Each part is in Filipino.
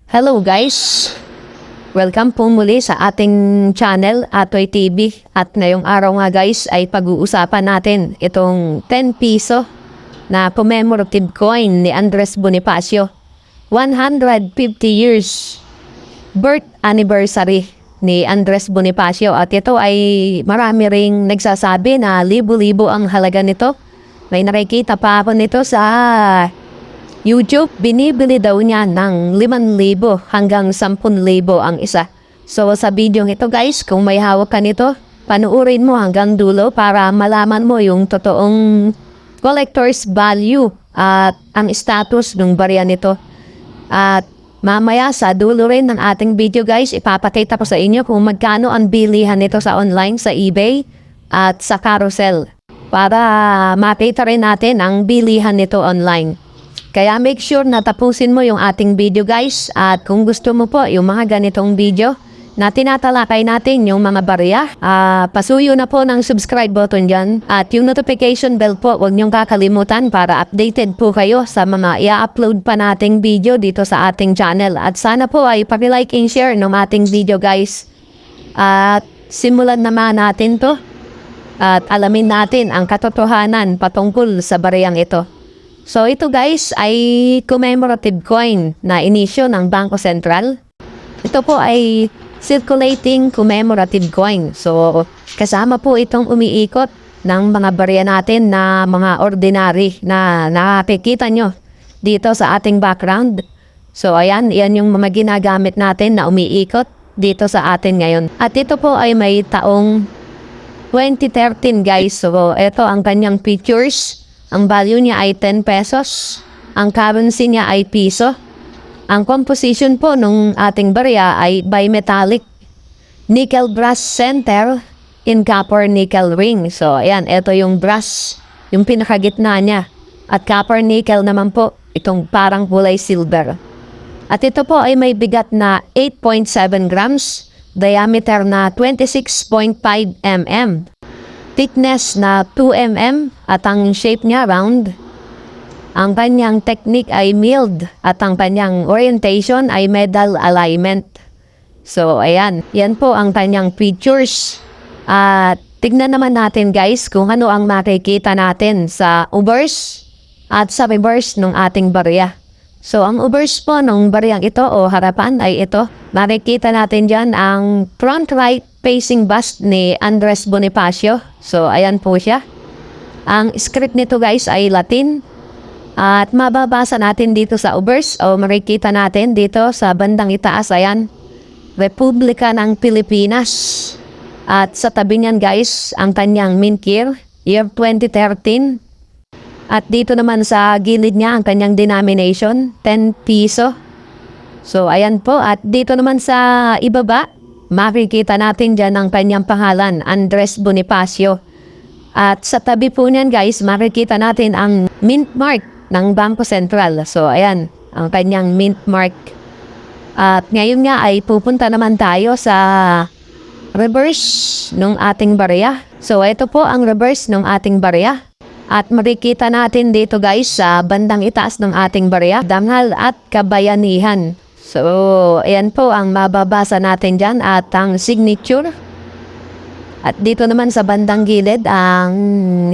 Hello guys! Welcome po muli sa ating channel, Atoy TV. At ngayong araw nga guys ay pag-uusapan natin itong 10 piso na commemorative coin ni Andres Bonifacio. 150 years birth anniversary ni Andres Bonifacio. At ito ay marami ring nagsasabi na libo-libo ang halaga nito. May nakikita pa ako nito sa YouTube, binibili daw niya ng 5,000 hanggang 10,000 ang isa. So sa video ito guys, kung may hawak ka nito, panuorin mo hanggang dulo para malaman mo yung totoong collector's value at ang status ng barya nito. At mamaya sa dulo rin ng ating video guys, ipapakita ko sa inyo kung magkano ang bilihan nito sa online, sa eBay at sa carousel. Para makita rin natin ang bilihan nito online. Kaya make sure na tapusin mo yung ating video guys. At kung gusto mo po yung mga ganitong video na tinatalakay natin yung mga barya, pasuyo na po ng subscribe button dyan. At yung notification bell po, huwag niyong kakalimutan para updated po kayo sa mga i-upload pa nating video dito sa ating channel. At sana po ay paki-like and share ng ating video guys. At simulan naman natin to. At alamin natin ang katotohanan patungkol sa bariyang ito. So ito guys ay commemorative coin na inisyo ng Bangko Sentral. Ito po ay circulating commemorative coin. So kasama po itong umiikot ng mga barya natin na mga ordinary na nakikita nyo dito sa ating background. So ayan, yan yung mga ginagamit natin na umiikot dito sa atin ngayon. At ito po ay may taong 2013 guys. So ito ang kanyang features. Ang value niya ay 10 pesos. Ang currency niya ay piso. Ang composition po ng ating barya ay bimetallic. Nickel brass center in copper nickel ring. So ayan, ito yung brass, yung pinakagitna niya. At copper nickel naman po, itong parang kulay silver. At ito po ay may bigat na 8.7 grams, diameter na 26.5 mm. Thickness na 2 mm at ang shape niya round. Ang kanyang technique ay milled at ang kanyang orientation ay medal alignment. So ayan, yan po ang kanyang features. At tignan naman natin guys kung ano ang makikita natin sa obverse at sa reverse ng ating barya. So ang obverse po ng baryang ito o harapan ay ito. Makikita natin dyan ang front right facing bust ni Andres Bonifacio. So ayan po siya. Ang script nito guys ay Latin. At mababasa natin dito sa obverse o makikita natin dito sa bandang itaas. Ayan, Republika ng Pilipinas. At sa tabi niyan guys, ang kanyang mint year 2013. At dito naman sa gilid niya ang kanyang denomination, 10 piso. So ayan po, at dito naman sa ibaba, makikita natin dyan ang kanyang pangalan, Andres Bonifacio. At sa tabi po niyan guys, makikita natin ang mint mark ng Bangko Sentral. So ayan, ang kanyang mint mark. At ngayon nga ay pupunta naman tayo sa reverse ng ating barya. So ito po ang reverse ng ating barya. At makikita natin dito guys sa bandang itaas ng ating barya, dangal at kabayanihan. So, ayan po ang mababasa natin dyan at ang signature. At dito naman sa bandang gilid ang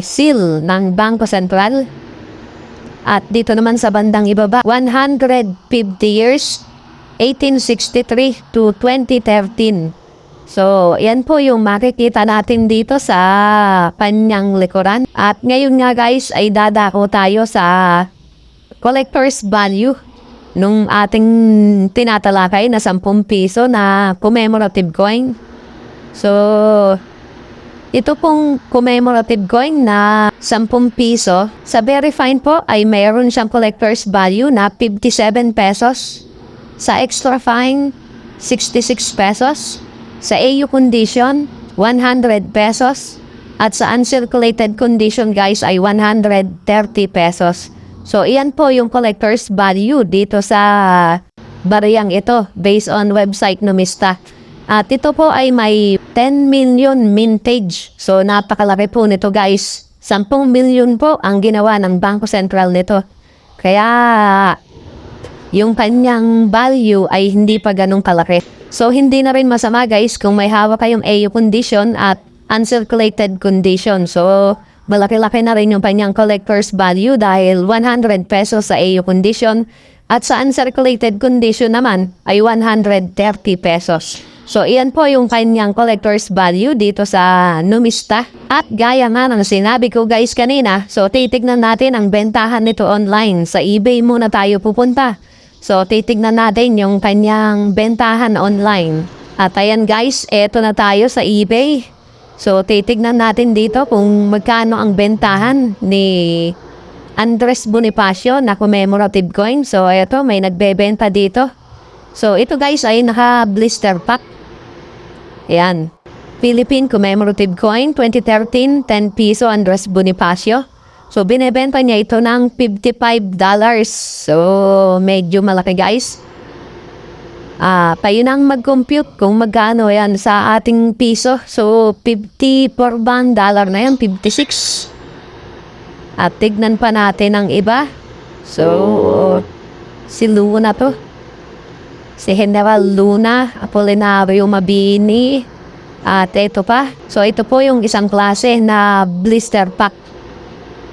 seal ng Bangko Sentral. At dito naman sa bandang ibaba, 150 years, 1863 to 2013. So, yan po yung makikita natin dito sa kanyang likuran. At ngayon nga guys ay dadako tayo sa collector's value nung ating tinatalakay na 10 piso na commemorative coin. So, ito pong commemorative coin na 10 piso, sa very fine po ay mayroon siyang collector's value na 57 pesos. Sa extra fine, 66 pesos. Sa AU condition, 100 pesos. At sa uncirculated condition guys ay 130 pesos. So iyan po yung collector's value dito sa bariyang ito based on website Numista. At ito po ay may 10 million mintage. So napakalaki po nito guys. 10 million po ang ginawa ng Bangko Sentral nito. Kaya yung kanyang value ay hindi pa ganun kalaki. So, hindi na rin masama guys kung may hawak kayong AU condition at uncirculated condition. So, malaki-laki na rin yung kanyang collector's value dahil 100 pesos sa AU condition at sa uncirculated condition naman ay 130 pesos. So, iyan po yung kanyang collector's value dito sa Numista. At gaya nga ng sinabi ko guys kanina, so titignan natin ang bentahan nito online. Sa eBay muna tayo pupunta. So, titignan natin yung kanyang bentahan online. At ayan guys, eto na tayo sa eBay. So, titignan natin dito kung magkano ang bentahan ni Andres Bonifacio na commemorative coin. So, eto, may nagbebenta dito. So, ito guys ay naka-blister pack. Ayan. Philippine commemorative coin, 2013, 10 piso Andres Bonifacio. So, binebenta niya ito ng $55. So, medyo malaki guys. Kayo nang mag-compute kung magkano yan sa ating piso. So, 50 per $1 na yan, 56. At tignan pa natin ang iba. So, si Luna to. Si General Luna, Apolinario Mabini, at ito pa. So, ito po yung isang klase na blister pack.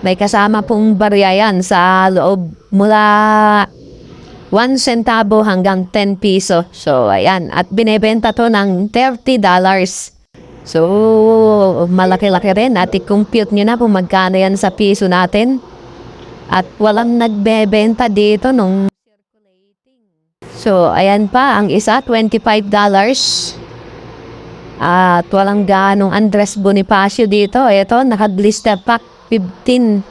May kasama pong barya yan sa loob mula 1 centavo hanggang 10 piso. So, ayan. At binebenta to ng $30. So, malaki-laki rin. At i-compute nyo na kung magkano yan sa piso natin. At walang nagbebenta dito nung so, ayan pa, ang isa, $25. At walang ganong Andres Bonifacio dito. Ito, naka-blister pack, $15.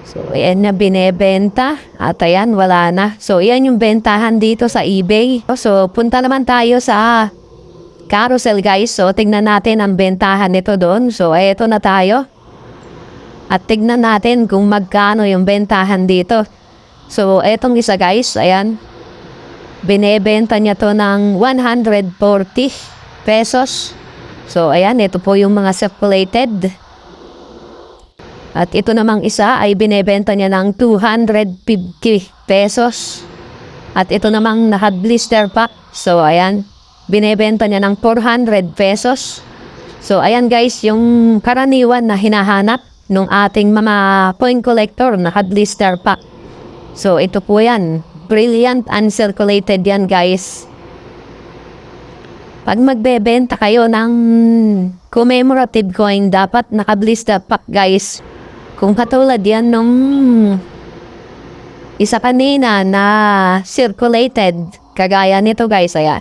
So, ayan na binebenta. At ayan, wala na. So, ayan yung bentahan dito sa eBay. So, punta naman tayo sa Carousel, guys. So, tignan natin ang bentahan nito doon. So, eto na tayo. At tignan natin kung magkano yung bentahan dito. So, etong isa guys, ayan, binebenta niya to ng 140 pesos. So, ayan, ito po yung mga circulated. At ito namang isa ay binebenta niya ng 250 pesos. At ito namang naka-blister pack. So, ayan, binebenta niya ng 400 pesos. So, ayan guys, yung karaniwan na hinahanap ng ating mga coin collector, naka-blister pack. So, ito po yan. Brilliant uncirculated yan, guys. Pag magbebenta kayo ng commemorative coin, dapat naka-blister pack, guys. Kung katulad yan nung isa kanina na circulated, kagaya nito, guys, ayan.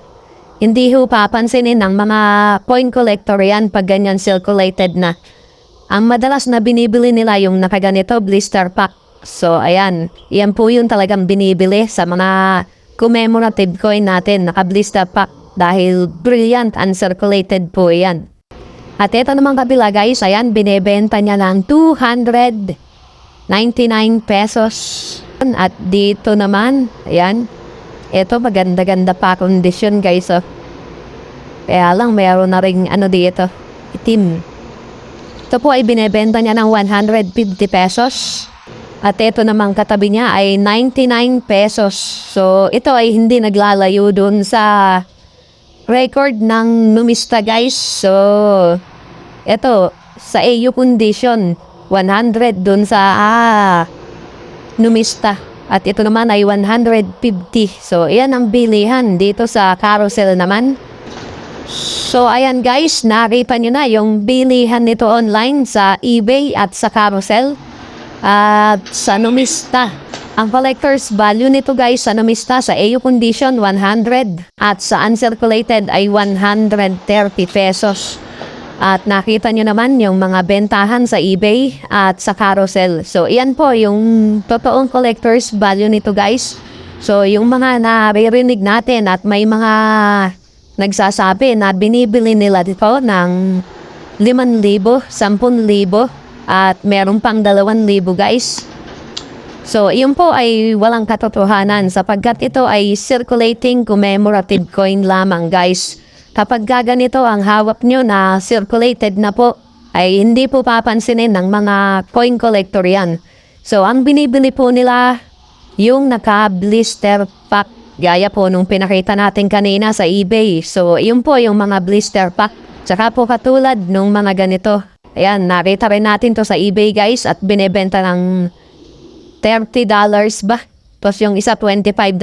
Hindi ho papansinin ng mga coin collector yan pag ganyan circulated na. Ang madalas na binibili nila yung nakaganito, blister pack. So, ayan. Yan po yung talagang binibili sa mga commemorative coin natin. Naka-blister pack dahil brilliant uncirculated po yan. At ito namang kabila guys, ayan, binebenta niya ng 299 pesos. At dito naman, ayan, ito maganda-ganda pa condition guys. Oh. Kaya lang, mayroon na rin ano dito, itim. Ito po ay binebenta niya ng 150 pesos. At ito namang katabi niya ay 99 pesos. So, ito ay hindi naglalayo dun sa record ng Numista guys. So, ito, sa AU condition, 100 dun sa Numista. At ito naman ay 150. So, ayan ang bilihan dito sa Carousel naman. So, ayan guys, nakita nyo na yung bilihan nito online sa eBay at sa Carousel. At sa Numista, ang collector's value nito guys sa Numista sa AU condition 100 at sa uncirculated ay 130 pesos. At nakita nyo naman yung mga bentahan sa eBay at sa Carousel. So iyan po yung totoong collector's value nito guys. So yung mga naririnig natin at may mga nagsasabi na binibili nila dito ng 5,000, 10,000 at meron pang 2,000 guys. So, yun po ay walang katotohanan sapagkat ito ay circulating commemorative coin lamang guys. Kapag gaganito ang hawak nyo na circulated na po, ay hindi po papansinin ng mga coin collector yan. So, ang binibili po nila yung naka-blister pack. Gaya po nung pinakita natin kanina sa eBay. So, yun po yung mga blister pack. Tsaka po katulad nung mga ganito. Ayan, nakita rin natin to sa eBay guys at binebenta ng $30 ba? Tapos yung isa $25.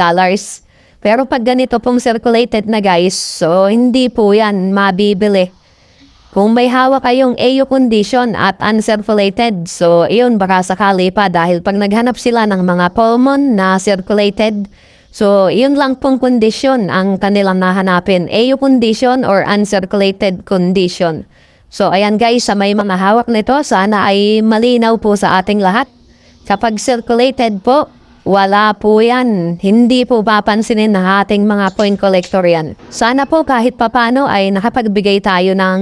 Pero pag ganito pong circulated na guys, so hindi po yan mabibili. Kung may hawak kayong AU condition at uncirculated, so yun baka sakali pa dahil pag naghanap sila ng mga pulmon na circulated, so yun lang pong condition ang kanilang nahanapin, AU condition or uncirculated condition. So ayan guys, sa may mga hawak nito, sana ay malinaw po sa ating lahat. Kapag circulated po, wala po yan. Hindi po papansinin ng ating mga point collector yan. Sana po kahit papano ay nakapagbigay tayo ng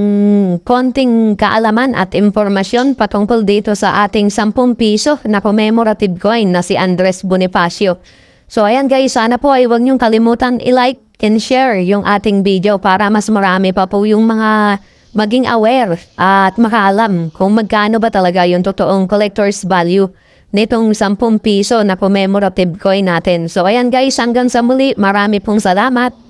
konting kaalaman at impormasyon patungkol dito sa ating 10 piso na commemorative coin na si Andres Bonifacio. So ayan guys, sana po ay huwag niyong kalimutan i-like and share yung ating video para mas marami pa po yung mga maging aware at makaalam kung magkano ba talaga yung totoong collector's value nitong 10 piso na commemorative coin natin. So ayan guys, hanggang sa muli, marami pong salamat.